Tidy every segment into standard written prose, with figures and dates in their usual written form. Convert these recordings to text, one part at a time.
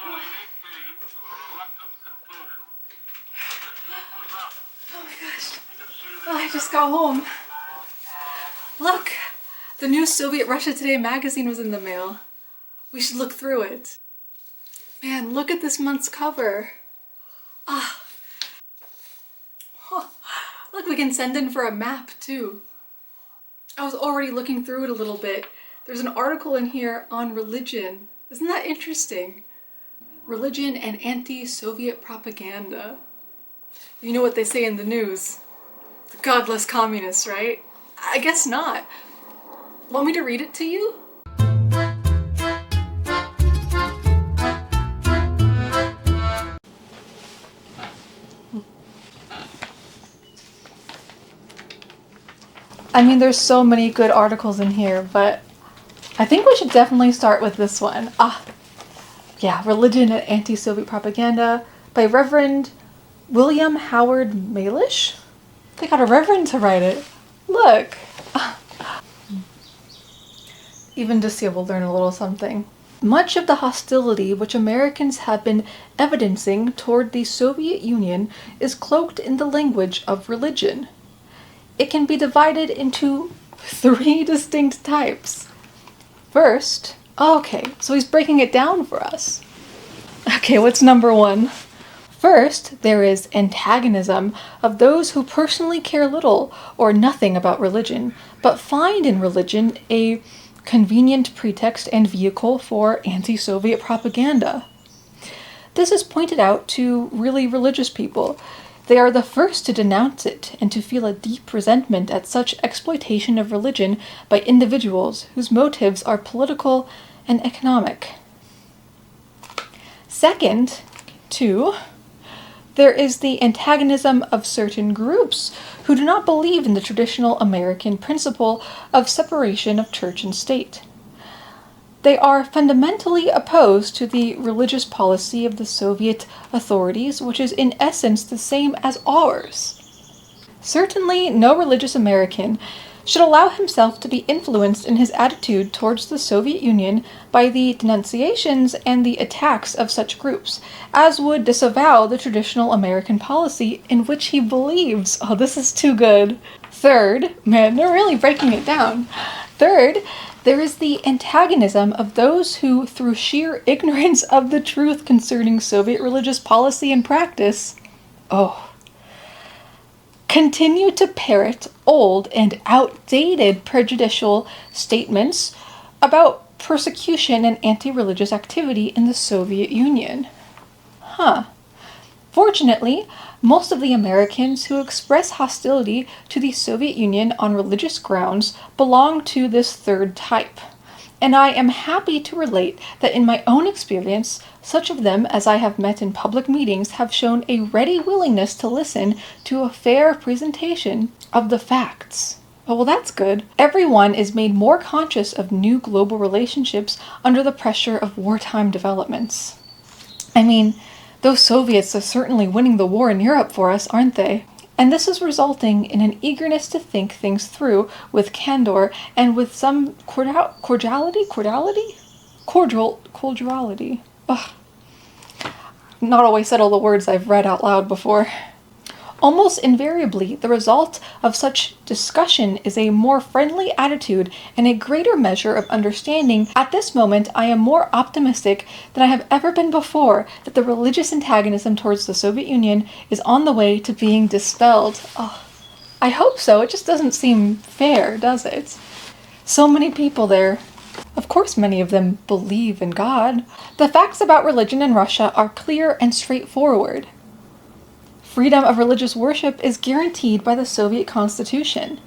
Oh my gosh. Oh, I just got home. Look, the new Soviet Russia Today magazine was in the mail. We should look through it. Man, look at this month's cover. Ah. Oh, look, we can send in for a map too. I was already looking through it a little bit. There's an article in here on religion. Isn't that interesting? Religion and anti-Soviet propaganda. You know what they say in the news. The godless communists, right? I guess not. Want me to read it to you? I mean, there's so many good articles in here, but I think we should definitely start with this one. Yeah, Religion and Anti-Soviet Propaganda by Reverend William Howard Malish? They got a reverend to write it. Look. Even just here we'll learn a little something. Much of the hostility which Americans have been evidencing toward the Soviet Union is cloaked in the language of religion. It can be divided into 3 distinct types. First, okay, so he's breaking it down for us. Okay, what's number 1? First, there is antagonism of those who personally care little or nothing about religion, but find in religion a convenient pretext and vehicle for anti-Soviet propaganda. This is pointed out to really religious people. They are the first to denounce it and to feel a deep resentment at such exploitation of religion by individuals whose motives are political and economic. Second, 2, there is the antagonism of certain groups who do not believe in the traditional American principle of separation of church and state. They are fundamentally opposed to the religious policy of the Soviet authorities, which is in essence the same as ours. Certainly, no religious American should allow himself to be influenced in his attitude towards the Soviet Union by the denunciations and the attacks of such groups, as would disavow the traditional American policy in which he believes. Oh, this is too good. Third, man, they're really breaking it down. Third, there is the antagonism of those who, through sheer ignorance of the truth concerning Soviet religious policy and practice, continue to parrot old and outdated prejudicial statements about persecution and anti-religious activity in the Soviet Union. Fortunately, most of the Americans who express hostility to the Soviet Union on religious grounds belong to this third type. And I am happy to relate that in my own experience, such of them as I have met in public meetings have shown a ready willingness to listen to a fair presentation of the facts. Oh, well, that's good. Everyone is made more conscious of new global relationships under the pressure of wartime developments. I mean, those Soviets are certainly winning the war in Europe for us, aren't they? And this is resulting in an eagerness to think things through with candor and with some cordiality. Ugh. Not always said all the words I've read out loud before. Almost invariably, the result of such discussion is a more friendly attitude and a greater measure of understanding. At this moment, I am more optimistic than I have ever been before that the religious antagonism towards the Soviet Union is on the way to being dispelled. Oh, I hope so. It just doesn't seem fair, does it? So many people there. Of course, many of them believe in God. The facts about religion in Russia are clear and straightforward. Freedom of religious worship is guaranteed by the Soviet Constitution,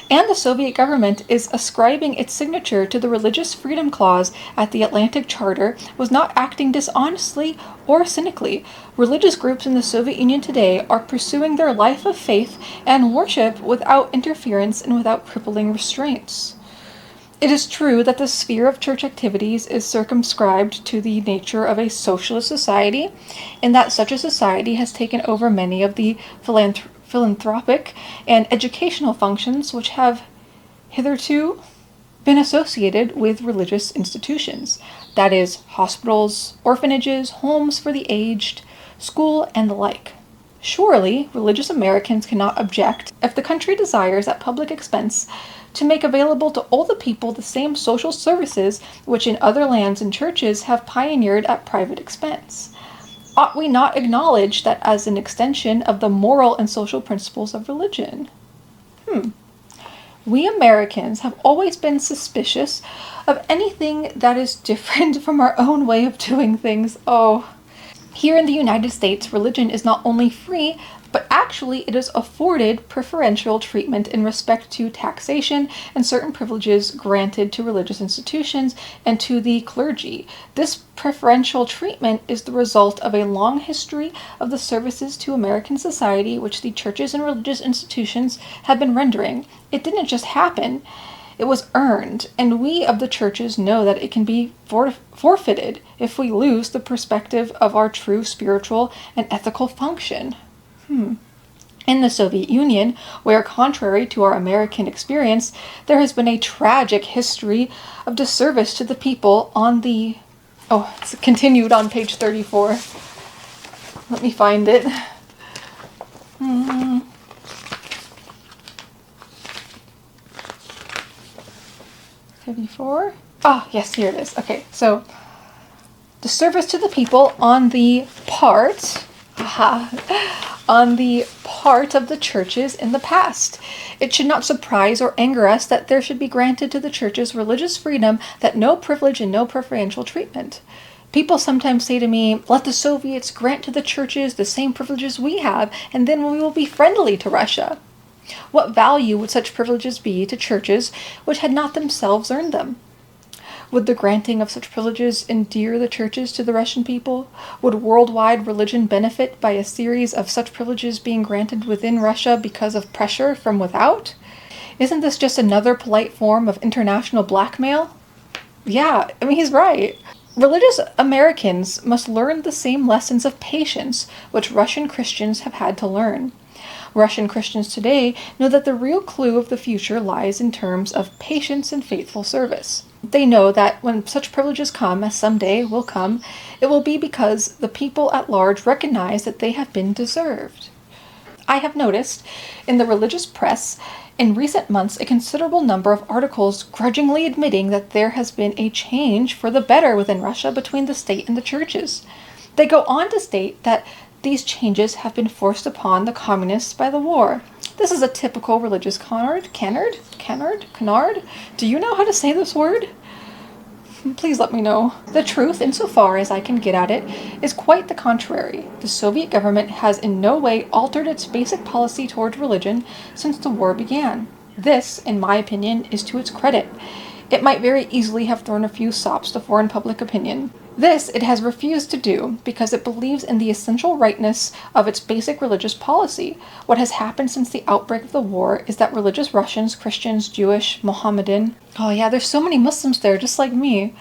and the Soviet government is ascribing its signature to the Religious Freedom Clause at the Atlantic Charter was not acting dishonestly or cynically. Religious groups in the Soviet Union today are pursuing their life of faith and worship without interference and without crippling restraints. It is true that the sphere of church activities is circumscribed to the nature of a socialist society, and that such a society has taken over many of the philanthropic and educational functions which have hitherto been associated with religious institutions. That is, hospitals, orphanages, homes for the aged, school, and the like. Surely, religious Americans cannot object if the country desires at public expense to make available to all the people the same social services which in other lands and churches have pioneered at private expense. Ought we not acknowledge that as an extension of the moral and social principles of religion? We Americans have always been suspicious of anything that is different from our own way of doing things. Here in the United States, religion is not only free, but actually it is afforded preferential treatment in respect to taxation and certain privileges granted to religious institutions and to the clergy. This preferential treatment is the result of a long history of the services to American society which the churches and religious institutions have been rendering. It didn't just happen. It was earned, and we of the churches know that it can be forfeited if we lose the perspective of our true spiritual and ethical function. In the Soviet Union, where contrary to our American experience, there has been a tragic history of disservice to the people on the... it's continued on page 34. Let me find it. 34. Yes, here it is. Okay, so the service to the people on the part of the churches in the past. It should not surprise or anger us that there should be granted to the churches religious freedom, that no privilege and no preferential treatment. People sometimes say to me, let the Soviets grant to the churches the same privileges we have, and then we will be friendly to Russia. What value would such privileges be to churches which had not themselves earned them? Would the granting of such privileges endear the churches to the Russian people? Would worldwide religion benefit by a series of such privileges being granted within Russia because of pressure from without? Isn't this just another polite form of international blackmail? Yeah, he's right. Religious Americans must learn the same lessons of patience which Russian Christians have had to learn. Russian Christians today know that the real clue of the future lies in terms of patience and faithful service. They know that when such privileges come, as someday will come, it will be because the people at large recognize that they have been deserved. I have noticed in the religious press in recent months a considerable number of articles grudgingly admitting that there has been a change for the better within Russia between the state and the churches. They go on to state that these changes have been forced upon the communists by the war. This is a typical religious canard. Do you know how to say this word? Please let me know. The truth, insofar as I can get at it, is quite the contrary. The Soviet government has in no way altered its basic policy toward religion since the war began. This, in my opinion, is to its credit. It might very easily have thrown a few sops to foreign public opinion. This it has refused to do because it believes in the essential rightness of its basic religious policy. What has happened since the outbreak of the war is that religious Russians, Christians, Jewish, Mohammedan, there's so many Muslims there just like me,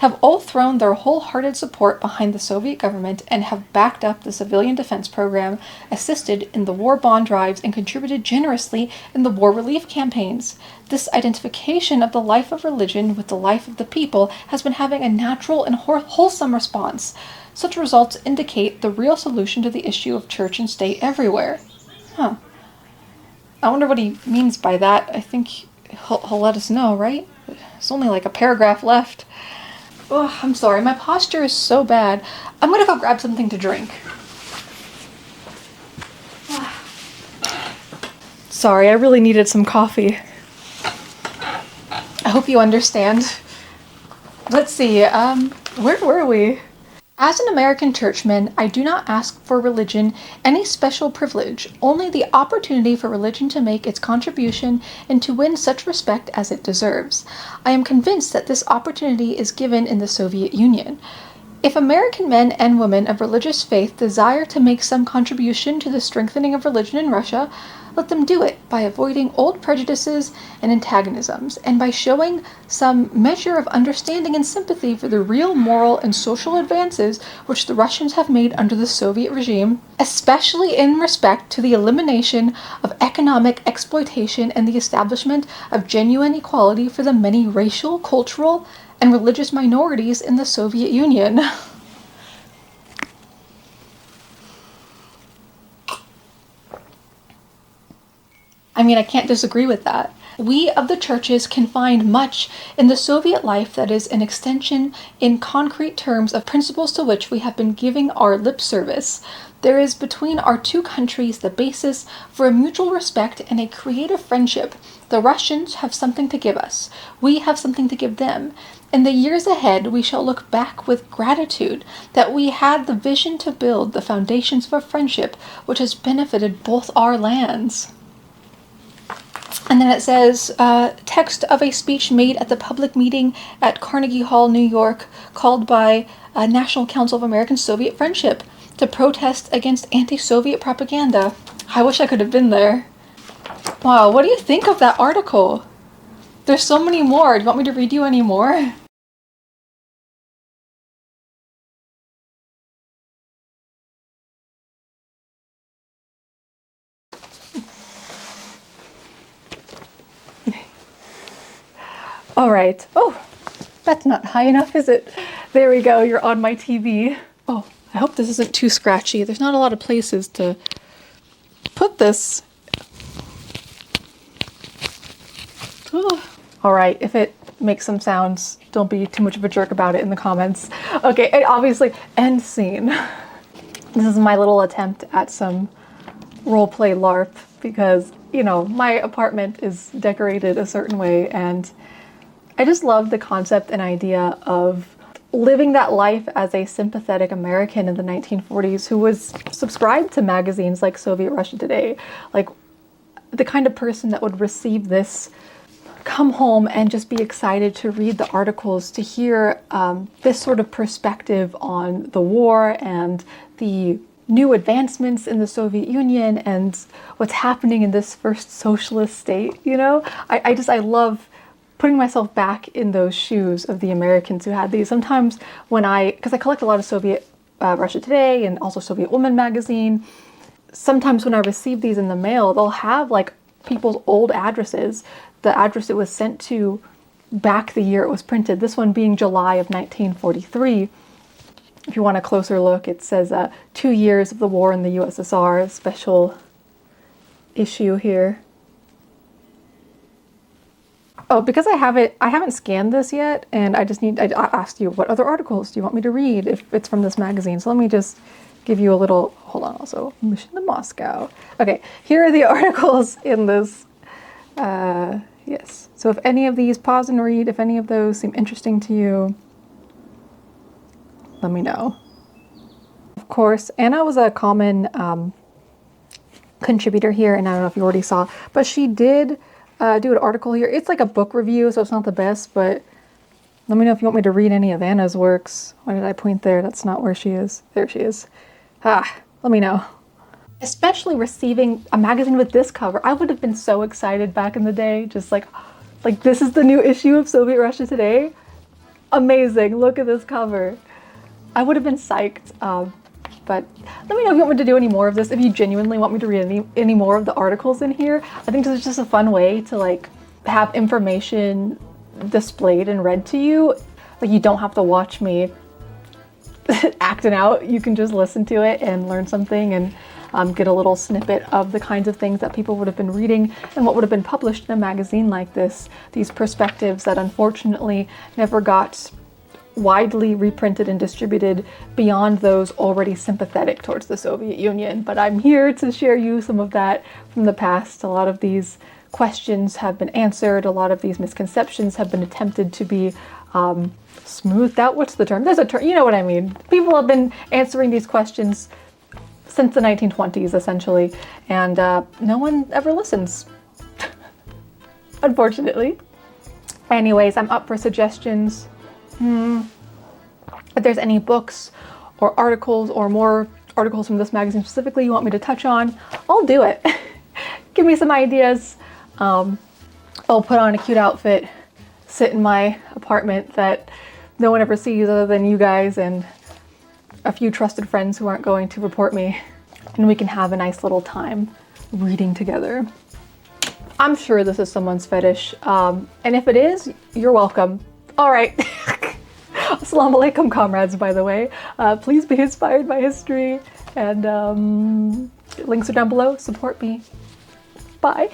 have all thrown their wholehearted support behind the Soviet government and have backed up the civilian defense program, assisted in the war bond drives, and contributed generously in the war relief campaigns. This identification of the life of religion with the life of the people has been having a natural and wholesome response. Such results indicate the real solution to the issue of church and state everywhere. I wonder what he means by that. I think he'll let us know, right? There's only like a paragraph left. I'm sorry, my posture is so bad. I'm gonna go grab something to drink. Sorry, I really needed some coffee. I hope you understand. Let's see, where were we? As an American churchman, I do not ask for religion any special privilege, only the opportunity for religion to make its contribution and to win such respect as it deserves. I am convinced that this opportunity is given in the Soviet Union. If American men and women of religious faith desire to make some contribution to the strengthening of religion in Russia, let them do it by avoiding old prejudices and antagonisms, and by showing some measure of understanding and sympathy for the real moral and social advances which the Russians have made under the Soviet regime, especially in respect to the elimination of economic exploitation and the establishment of genuine equality for the many racial, cultural, and religious minorities in the Soviet Union. I mean, I can't disagree with that. We of the churches can find much in the Soviet life that is an extension in concrete terms of principles to which we have been giving our lip service. There is between our two countries the basis for a mutual respect and a creative friendship. The Russians have something to give us. We have something to give them. In the years ahead, we shall look back with gratitude that we had the vision to build the foundations of a friendship which has benefited both our lands. And then it says, text of a speech made at the public meeting at Carnegie Hall, New York, called by National Council of American Soviet Friendship to protest against anti-Soviet propaganda. I wish I could have been there. Wow, what do you think of that article? There's so many more. Do you want me to read you any more? All right. Oh, that's not high enough, is it? There we go. You're on my TV. Oh, I hope this isn't too scratchy. There's not a lot of places to put this. Oh. All right. If it makes some sounds, don't be too much of a jerk about it in the comments. Okay. And obviously, end scene. This is my little attempt at some roleplay LARP because, you know, my apartment is decorated a certain way and I just love the concept and idea of living that life as a sympathetic American in the 1940s who was subscribed to magazines like Soviet Russia Today. Like the kind of person that would receive this, come home and just be excited to read the articles, to hear this sort of perspective on the war and the new advancements in the Soviet Union and what's happening in this first socialist state, you know? I love putting myself back in those shoes of the Americans who had these. Sometimes when because I collect a lot of Soviet Russia Today and also Soviet Woman magazine, sometimes when I receive these in the mail, they'll have like people's old addresses, the address it was sent to back the year it was printed, this one being July of 1943. If you want a closer look, it says 2 years of the war in the USSR, special issue here. Oh, because I haven't scanned this yet, and I asked you, what other articles do you want me to read if it's from this magazine? So let me just give you a little, hold on, also, Mission to Moscow. Okay, here are the articles in this, yes. So if any of these, pause and read, if any of those seem interesting to you, let me know. Of course, Anna was a common contributor here, and I don't know if you already saw, but she did do an article here. It's like a book review, so it's not the best, but let me know if you want me to read any of Anna's works. Why did I point there? That's not where she is. There she is. Let me know. Especially receiving a magazine with this cover. I would have been so excited back in the day, just like this is the new issue of Soviet Russia Today. Amazing, look at this cover. I would have been psyched. But let me know if you want me to do any more of this, if you genuinely want me to read any more of the articles in here. I think this is just a fun way to like have information displayed and read to you. Like you don't have to watch me acting out. You can just listen to it and learn something and get a little snippet of the kinds of things that people would have been reading and what would have been published in a magazine like this. These perspectives that unfortunately never got widely reprinted and distributed beyond those already sympathetic towards the Soviet Union. But I'm here to share you some of that from the past. A lot of these questions have been answered. A lot of these misconceptions have been attempted to be smoothed out. What's the term? There's a term, you know what I mean. People have been answering these questions since the 1920s, essentially, and no one ever listens, unfortunately. Anyways, I'm up for suggestions. If there's any books or articles or more articles from this magazine specifically you want me to touch on, I'll do it. Give me some ideas. I'll put on a cute outfit, sit in my apartment that no one ever sees other than you guys and a few trusted friends who aren't going to report me, and we can have a nice little time reading together. I'm sure this is someone's fetish, and if it is, you're welcome. All right. Assalamu alaikum, comrades, by the way. Please be inspired by history, and links are down below. Support me. Bye.